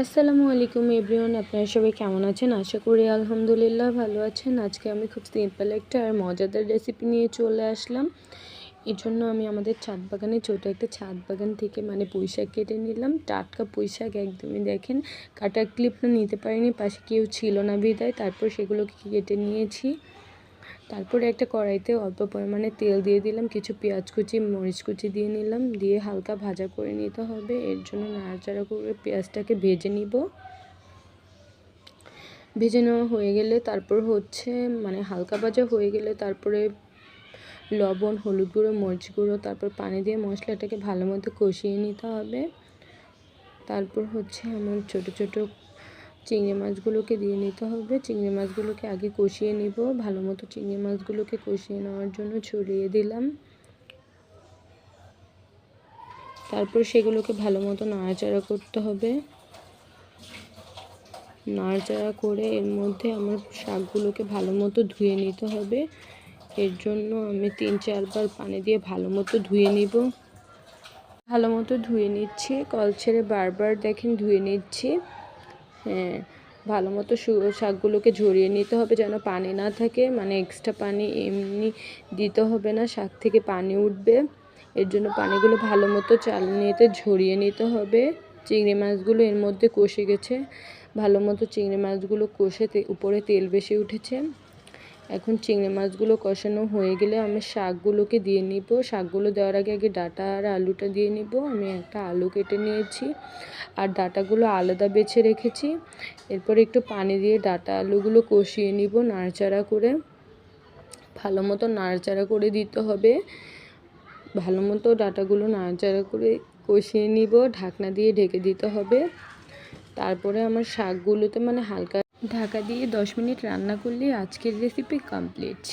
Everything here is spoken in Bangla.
আসসালামু আলাইকুম এভরিওয়ান, আপনারা সবাই কেমন আছেন? আশা করি আলহামদুলিল্লাহ ভালো আছেন। আজকে আমি খুব সিম্পল একটা আর মজাদার রেসিপি নিয়ে চলে আসলাম। এর জন্য আমি আমাদের ছাদ বাগানে ছোটো একটা ছাদ বাগান থেকে পুঁই শাক কেটে নিলাম। টাটকা পুঁই শাক, একদমই দেখেন কাটার ক্লিপটা নিতে পারিনি, পাশে কেউ ছিল না বিদায়। তারপর সেগুলোকে কেটে নিয়েছি। তারপরে একটা কড়াইতে অল্প পরিমাণে তেল দিয়ে দিলাম, কিছু পেঁয়াজ কুচি মরিচ কুচি দিয়ে নিলাম, দিয়ে হালকা ভাজা করে নিতে হবে। এর জন্য নাড়াচাড়া করে পেঁয়াজটাকে ভেজে নিব। ভেজে নেওয়া হয়ে গেলে তারপর হালকা ভাজা হয়ে গেলে তারপরে লবণ, হলুদ গুঁড়ো, মরিচ গুঁড়ো, তারপর পানি দিয়ে মশলাটাকে ভালো মতো কষিয়ে নিতে হবে। তারপর আমার ছোটো ছোটো চিংড়ি মাছগুলোকে দিয়ে নিতে হবে। চিংড়ি মাছগুলোকে আগে কষিয়ে নিব। ভালো মতো চিংড়ি মাছগুলোকে কষিয়ে নেওয়ার জন্য ছড়িয়ে দিলাম। তারপর সেগুলোকে ভালো মতো নাড়াচাড়া করতে হবে। নাড়াচাড়া করে এর মধ্যে আমার শাকগুলোকে ভালো মতো ধুয়ে নিতে হবে। এর জন্য আমি 3-4 বার পানি দিয়ে ভালো মতো ধুয়ে নিব। ভালো মতো ধুয়ে নিচ্ছি, কল ছেড়ে বারবার দেখেন ধুয়ে নিচ্ছি। ভালো মতো শাকগুলোকে ঝরিয়ে নিতে হবে যেন পানি না থাকে, এক্সট্রা পানি এমনি দিতে হবে না, শাক থেকে পানি উঠবে। এর জন্য পানিগুলো ভালো মতো চালনিতে ঝরিয়ে নিতে হবে। চিংড়ি মাছগুলো এর মধ্যে কষে গেছে, ভালো মতো চিংড়ি মাছগুলো কষে উপরে তেল বেশি উঠেছে। এখন চিংড়ি মাছগুলো কষানো হয়ে গেলে আমি শাকগুলোকে দিয়ে নিব। শাকগুলো দেওয়ার আগে ডাঁটা আর আলুটা দিয়ে নিব। আমি একটা আলু কেটে নিয়েছি আর ডাঁটাগুলো আলাদা বেছে রেখেছি। এরপর একটু পানি দিয়ে ডাঁটা আলুগুলো কষিয়ে নিব নাড়াচাড়া করে। ভালো মতো নাড়াচাড়া করে দিতে হবে। ভালো মতো ডাঁটাগুলো নাড়াচাড়া করে কষিয়ে নিব, ঢাকনা দিয়ে ঢেকে দিতে হবে। তারপরে আমার শাকগুলোতে হালকা ঢাকা দিয়ে 10 মিনিট রান্না করলেই আজকের রেসিপি কমপ্লিট।